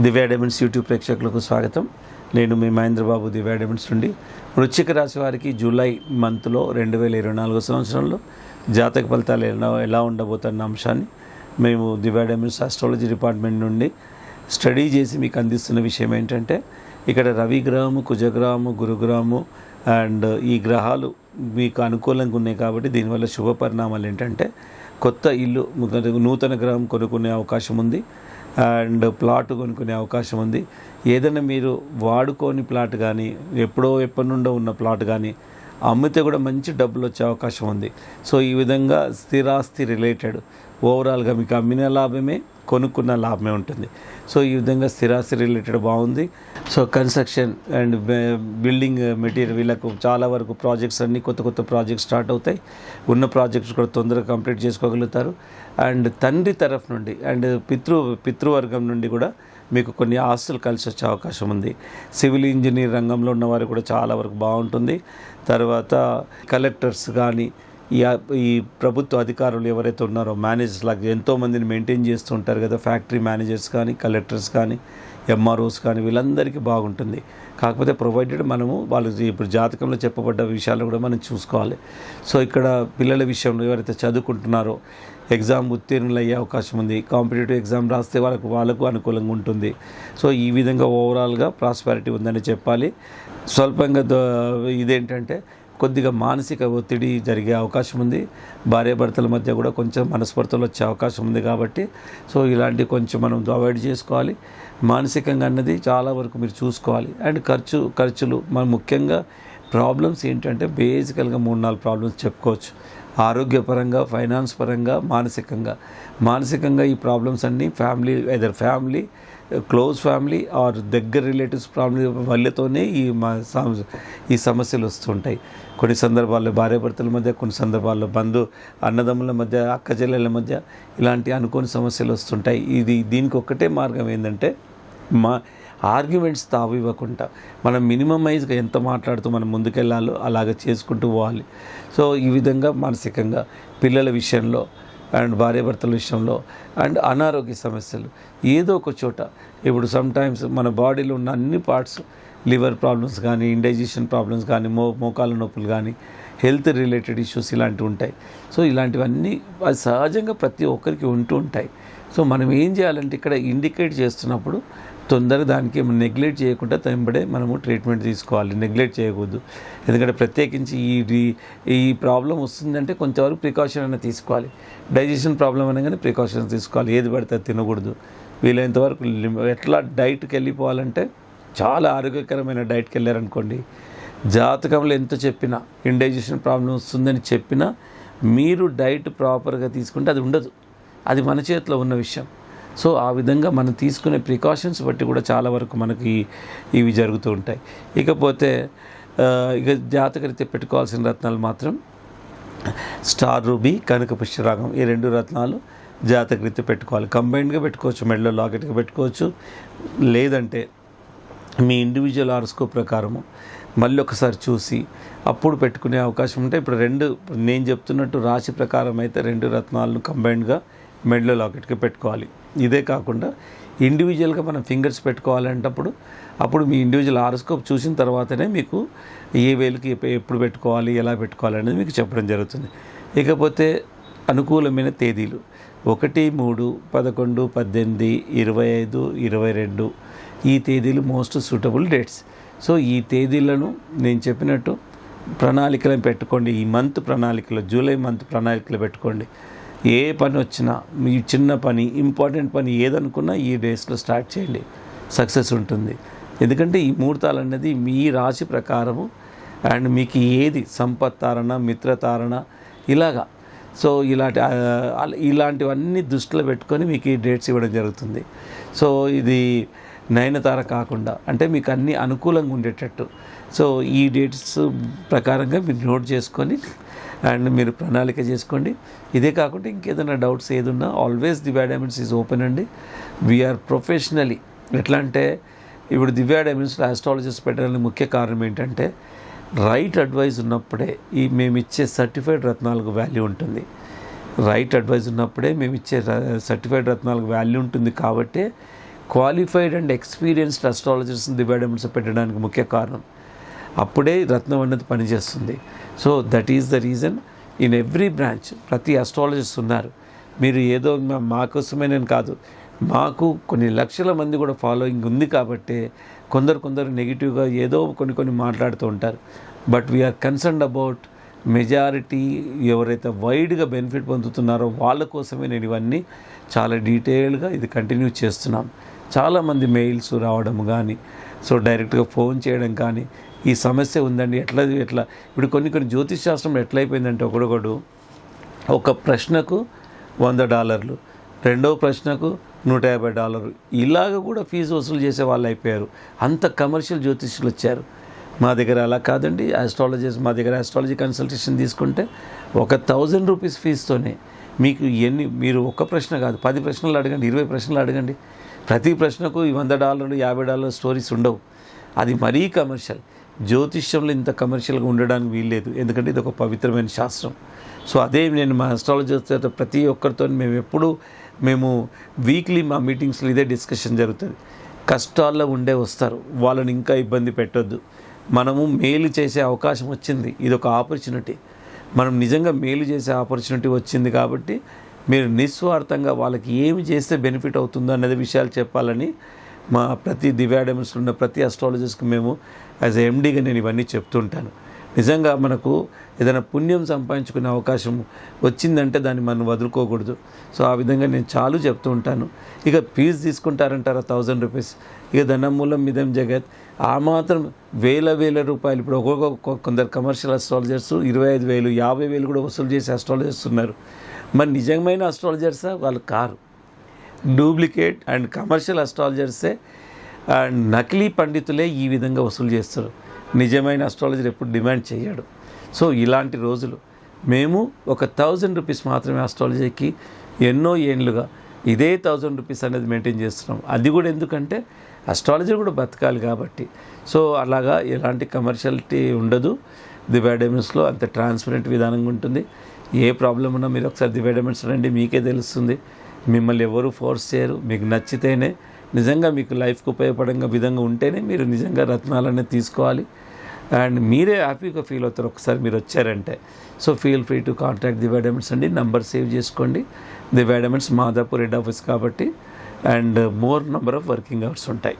దివ్య diamonds YouTube ప్రేక్షకులకు స్వాగతం. నేను మీ మహేంద్రబాబు, దివ్య డైమండ్స్ నుండి. వృశ్చిక రాశి వారికి జూలై మంత్లో 2024 సంవత్సరంలో జాతక ఫలితాలు ఎలా ఉండబోతున్న అంశాన్ని మేము దివ్య డైమండ్స్ ఆస్ట్రాలజీ డిపార్ట్మెంట్ నుండి స్టడీ చేసి మీకు అందిస్తున్న విషయం ఏంటంటే, ఇక్కడ రవి గ్రహము, కుజగ్రహము, గురుగ్రహము అండ్ ఈ గ్రహాలు మీకు అనుకూలంగా ఉన్నాయి కాబట్టి దీనివల్ల శుభ పరిణామాలు ఏంటంటే, కొత్త ఇల్లు, నూతన గ్రహం కొనుక్కునే అవకాశం ఉంది అండ్ ప్లాట్ కొనుక్కునే అవకాశం ఉంది. ఏదైనా మీరు వాడుకోని ప్లాట్ కానీ, ఎప్పటి నుండో ఉన్న ప్లాట్ కానీ అమ్మితే కూడా మంచి డబ్బులు వచ్చే అవకాశం ఉంది. సో ఈ విధంగా స్థిరాస్తి రిలేటెడ్ ఓవరాల్గా మీకు అమ్మిన లాభమే, కొనుక్కున్న లాభమే ఉంటుంది. సో ఈ విధంగా స్థిరాస్తి రిలేటెడ్ బాగుంది. So construction and building material వీళ్ళకు చాలా వరకు ప్రాజెక్ట్స్ అన్నీ కొత్త ప్రాజెక్ట్స్ స్టార్ట్ అవుతాయి. ఉన్న ప్రాజెక్ట్స్ కూడా తొందరగా కంప్లీట్ చేసుకోగలుగుతారు. అండ్ తండ్రి తరఫు నుండి అండ్ పితృవర్గం నుండి కూడా మీకు కొన్ని ఆస్తులు కలిసి వచ్చే అవకాశం ఉంది. సివిల్ ఇంజనీర్ రంగంలో ఉన్నవారు కూడా చాలా వరకు బాగుంటుంది. తర్వాత కలెక్టర్స్ కానీ, ఈ ప్రభుత్వ అధికారులు ఎవరైతే ఉన్నారో మేనేజర్స్ లాగా ఎంతోమందిని మెయింటైన్ చేస్తూ ఉంటారు కదా, ఫ్యాక్టరీ మేనేజర్స్ కానీ, కలెక్టర్స్ కానీ, ఎంఆర్ఓస్ కానీ, వీళ్ళందరికీ బాగుంటుంది. కాకపోతే ప్రొవైడెడ్ మనము వాళ్ళు ఇప్పుడు జాతకంలో చెప్పబడ్డ విషయాలు కూడా మనం చూసుకోవాలి. సో ఇక్కడ పిల్లల విషయంలో ఎవరైతే చదువుకుంటున్నారో ఎగ్జామ్ ఉత్తీర్ణులు అయ్యే అవకాశం ఉంది. కాంపిటేటివ్ ఎగ్జామ్ రాస్తే వాళ్ళకు అనుకూలంగా ఉంటుంది. సో ఈ విధంగా ఓవరాల్గా ప్రాస్పారిటీ ఉందని చెప్పాలి. స్వల్పంగా ఇదేంటంటే కొద్దిగా మానసిక ఒత్తిడి జరిగే అవకాశం ఉంది. భార్యాభర్తల మధ్య కూడా కొంచెం మనస్పర్ధలు వచ్చే అవకాశం ఉంది. కాబట్టి సో ఇలాంటివి కొంచెం మనం అవాయిడ్ చేసుకోవాలి. మానసికంగా అన్నది చాలా వరకు మీరు చూసుకోవాలి. అండ్ ఖర్చులు మనం ముఖ్యంగా ప్రాబ్లమ్స్ ఏంటంటే బేసికల్గా 3-4 ప్రాబ్లమ్స్ చెప్పుకోవచ్చు. ఆరోగ్యపరంగా, ఫైనాన్స్ పరంగా, మానసికంగా ఈ ప్రాబ్లమ్స్ అన్నీ ఫ్యామిలీ క్లోజ్ ఫ్యామిలీ ఆర్ దగ్గర రిలేటివ్స్ ప్రాబ్లమ్ వల్లతోనే ఈ సమస్యలు వస్తుంటాయి. కొన్ని సందర్భాల్లో భార్యాభర్తల మధ్య, కొన్ని సందర్భాల్లో అన్నదమ్ముల మధ్య, అక్క చెల్లెళ్ళ మధ్య ఇలాంటి అనుకోని సమస్యలు వస్తుంటాయి. దీనికి ఒక్కటే మార్గం ఏంటంటే, ఆర్గ్యుమెంట్స్ తావివ్వకుండా మనం మినిమమైజ్గా ఎంత మాట్లాడుతూ మనం ముందుకెళ్ళాలో అలాగ చేసుకుంటూ పోవాలి. సో ఈ విధంగా మానసికంగా పిల్లల విషయంలో అండ్ భార్యాభర్తల విషయంలో అండ్ అనారోగ్య సమస్యలు ఏదో ఒక చోట, ఇప్పుడు సమ్టైమ్స్ మన బాడీలో ఉన్న అన్ని పార్ట్స్, లివర్ ప్రాబ్లమ్స్ కానీ, ఇండైజెషన్ ప్రాబ్లమ్స్ కానీ, మోకాల నొప్పులు కానీ, హెల్త్ రిలేటెడ్ ఇష్యూస్ ఇలాంటివి ఉంటాయి. సో ఇలాంటివన్నీ అది సహజంగా ప్రతి ఒక్కరికి ఉంటూ ఉంటాయి. సో మనం ఏం చేయాలంటే, ఇక్కడ ఇండికేట్ చేస్తున్నప్పుడు తొందరగా దానికి నెగ్లెక్ట్ చేయకుండా వెంబడే మనము ట్రీట్మెంట్ తీసుకోవాలి. నెగ్లెక్ట్ చేయకూడదు. ఎందుకంటే ప్రత్యేకించి ఈ ప్రాబ్లం వస్తుందంటే కొంతవరకు ప్రికాషన్ అనేది తీసుకోవాలి. డైజెషన్ ప్రాబ్లం అనగానే ప్రికాషన్స్ తీసుకోవాలి. ఏది పడితే తినకూడదు. వీలైనంత వరకు ఎట్లా డైట్కి వెళ్ళిపోవాలంటే, చాలా ఆరోగ్యకరమైన డైట్కి వెళ్ళారనుకోండి, జాతకంలో ఎంత చెప్పినా, ఇండైజెషన్ ప్రాబ్లం వస్తుందని చెప్పినా మీరు డైట్ ప్రాపర్గా తీసుకుంటే అది ఉండదు. అది మన చేతిలో ఉన్న విషయం. సో ఆ విధంగా మనం తీసుకునే ప్రికాషన్స్ బట్టి కూడా చాలా వరకు మనకి ఇవి జరుగుతూ ఉంటాయి. ఇకపోతే ఇక జాతకరీత్యా పెట్టుకోవాల్సిన రత్నాలు మాత్రం స్టార్ రూబీ, కనక పుష్యరాగం, ఈ 2 రత్నాలు జాతకరీత్యా పెట్టుకోవాలి. కంబైన్డ్గా పెట్టుకోవచ్చు, మెడలో లాకెట్గా పెట్టుకోవచ్చు. లేదంటే మీ ఇండివిజువల్ హారోస్కోప్ ప్రకారము మళ్ళీ ఒకసారి చూసి అప్పుడు పెట్టుకునే అవకాశం ఉంటే, ఇప్పుడు నేను చెప్తున్నట్టు రాశి ప్రకారం అయితే 2 రత్నాలను కంబైన్డ్గా మెడలో లాకెట్కి పెట్టుకోవాలి. ఇదే కాకుండా ఇండివిజువల్గా మనం ఫింగర్స్ పెట్టుకోవాలంటప్పుడు అప్పుడు మీ ఇండివిజువల్ హారోస్కోప్ చూసిన తర్వాతనే మీకు ఏ వేలుకి ఎప్పుడు పెట్టుకోవాలి, ఎలా పెట్టుకోవాలి అనేది మీకు చెప్పడం జరుగుతుంది. ఇకపోతే అనుకూలమైన తేదీలు 1, 3, 11, 18, 25, 22 ఈ తేదీలు మోస్ట్ సూటబుల్ డేట్స్. సో ఈ తేదీలను నేను చెప్పినట్టు ప్రణాళికలను పెట్టుకోండి. ఈ మంత్ ప్రణాళికలో, జూలై మంత్ ప్రణాళికలు పెట్టుకోండి. ఏ పని వచ్చినా, మీ చిన్న పని, ఇంపార్టెంట్ పని ఏదనుకున్నా ఈ డేస్లో స్టార్ట్ చేయండి, సక్సెస్ ఉంటుంది. ఎందుకంటే ఈ ముహూర్తాలు అనేది మీ రాశి ప్రకారము అండ్ మీకు ఏది సంపత్తారణ, మిత్రతారణ ఇలాగా. సో ఇలాంటివన్నీ దృష్టిలో పెట్టుకొని మీకు ఈ డేట్స్ ఇవ్వడం జరుగుతుంది. సో ఇది నయనతార కాకుండా అంటే మీకు అన్నీ అనుకూలంగా ఉండేటట్టు. సో ఈ డేట్స్ ప్రకారంగా మీరు నోట్ చేసుకొని అండ్ మీరు ప్రణాళిక చేసుకోండి. ఇదే కాకుండా ఇంకేదైనా డౌట్స్ ఏదున్నా always Divya diamonds is open అండి. We are professionally. ఎట్లా అంటే, ఇప్పుడు దివ్య డైమండ్స్లో ఆస్ట్రాలజిస్ట్ పెట్టడానికి ముఖ్య కారణం ఏంటంటే, రైట్ అడ్వైస్ ఉన్నప్పుడే మేము ఇచ్చే సర్టిఫైడ్ రత్నాలకు వాల్యూ ఉంటుంది. రైట్ అడ్వైస్ ఉన్నప్పుడే మేము ఇచ్చే సర్టిఫైడ్ రత్నాలకు వాల్యూ ఉంటుంది. కాబట్టి క్వాలిఫైడ్ అండ్ ఎక్స్పీరియన్స్డ్ అస్ట్రాలజర్స్ని దివ్య డైమండ్స్ పెట్టడానికి ముఖ్య కారణం. అప్పుడే రత్నం అనేది పనిచేస్తుంది. So that is the reason. In every branch ప్రతి అస్ట్రాలజిస్ట్ ఉన్నారు. మీరు ఏదో మాకోసమే నేను కాదు, మాకు కొన్ని లక్షల మంది కూడా ఫాలోయింగ్ ఉంది కాబట్టి కొందరు నెగిటివ్గా ఏదో కొన్ని మాట్లాడుతూ ఉంటారు. But we are concerned about majority ఎవరైతే వైడ్గా బెనిఫిట్ పొందుతున్నారో వాళ్ళ కోసమే నేను ఇవన్నీ చాలా డీటెయిల్గా ఇది కంటిన్యూ చేస్తున్నాం. చాలామంది మెయిల్స్ రావడం కానీ, సో డైరెక్ట్గా ఫోన్ చేయడం కానీ, ఈ సమస్య ఉందండి ఎట్లా ఇప్పుడు కొన్ని జ్యోతిష్ శాస్త్రం ఎట్లయిపోయిందంటే ఒకడొకడు ఒక ప్రశ్నకు $100, రెండో ప్రశ్నకు $150 ఇలాగ కూడా ఫీజు వసూలు చేసే వాళ్ళు అయిపోయారు. అంత కమర్షియల్ జ్యోతిష్యులు వచ్చారు. మా దగ్గర అలా కాదండి. ఆస్ట్రాలజర్స్ మా దగ్గర ఆస్ట్రాలజీ కన్సల్టేషన్ తీసుకుంటే ₹1,000 ఫీజుతోనే మీకు మీరు ఒక్క ప్రశ్న కాదు 10 ప్రశ్నలు అడగండి, 20 ప్రశ్నలు అడగండి. ప్రతి ప్రశ్నకు $100, $50 స్టోరీస్ ఉండవు. అది మరీ కమర్షియల్. జ్యోతిష్యంలో ఇంత కమర్షియల్గా ఉండడానికి వీల్లేదు, ఎందుకంటే ఇది ఒక పవిత్రమైన శాస్త్రం. సో అదే నేను మా ఆస్ట్రాలజర్ ప్రతి ఒక్కరితో మేము వీక్లీ మా మీటింగ్స్లో ఇదే డిస్కషన్ జరుగుతుంది. కష్టాల్లో వస్తారు, వాళ్ళని ఇంకా ఇబ్బంది పెట్టొద్దు. మనము మేలు చేసే అవకాశం వచ్చింది, ఇది ఒక ఆపర్చునిటీ. మనం నిజంగా మేలు చేసే ఆపర్చునిటీ వచ్చింది కాబట్టి మీరు నిస్వార్థంగా వాళ్ళకి ఏమి చేస్తే బెనిఫిట్ అవుతుందో అనేది విషయాలు చెప్పాలని మా ప్రతి దివ్య డైమండ్స్లో ఉన్న ప్రతి అస్ట్రాలజర్స్కి మేము యాజ్ ఎండీగా నేను ఇవన్నీ చెప్తుంటాను. నిజంగా మనకు ఏదైనా పుణ్యం సంపాదించుకునే అవకాశం వచ్చిందంటే దాన్ని మనం వదులుకోకూడదు. సో ఆ విధంగా నేను చాలు చెప్తూ ఉంటాను. ఇక ఫీజు తీసుకుంటారంటారా ₹1,000, ఇక ధనమూలం మిదం జగత్. ఆ మాత్రం వేల రూపాయలు ఇప్పుడు కొందరు కమర్షియల్ అస్ట్రాలజర్స్ 25,000, 50,000 కూడా వసూలు చేసే అస్ట్రాలజర్స్ ఉన్నారు. మరి నిజమైన అస్ట్రాలజర్సా? వాళ్ళు కారు. డూప్లికేట్ అండ్ కమర్షియల్ అస్ట్రాలజర్సే అండ్ నకిలీ పండితులే ఈ విధంగా వసూలు చేస్తారు. నిజమైన అస్ట్రాలజర్ ఎప్పుడు డిమాండ్ చేయడు. సో ఇలాంటి రోజులు మేము ఒక ₹1,000 మాత్రమే అస్ట్రాలజీకి ఎన్నో ఏండ్లుగా ఇదే ₹1,000 అనేది మెయింటైన్ చేస్తున్నాం. అది కూడా ఎందుకంటే అస్ట్రాలజర్ కూడా బతకాలి కాబట్టి. సో అలాగా ఎలాంటి కమర్షియాలిటీ ఉండదు. దివ్య డైమండ్స్లో అంత ట్రాన్స్పరెంట్ విధానంగా ఉంటుంది. ఏ ప్రాబ్లం ఉన్నా మీరు ఒకసారి దివ్య డైమండ్స్ రండి, మీకే తెలుస్తుంది. మిమ్మల్ని ఎవరు ఫోర్స్ చేయరు. మీకు నచ్చితేనే, నిజంగా మీకు లైఫ్కి ఉపయోగపడే విధంగా ఉంటేనే మీరు నిజంగా రత్నాలనే తీసుకోవాలి. అండ్ మీరే హ్యాపీగా ఫీల్ అవుతారు ఒకసారి మీరు వచ్చారంటే. So feel free to contact Divya diamonds అండి. నంబర్ సేవ్ చేసుకోండి. దివ్య డైమండ్స్ మాదాపూర్ హెడ్ ఆఫీస్ కాబట్టి and more number of working hours ఉంటాయి.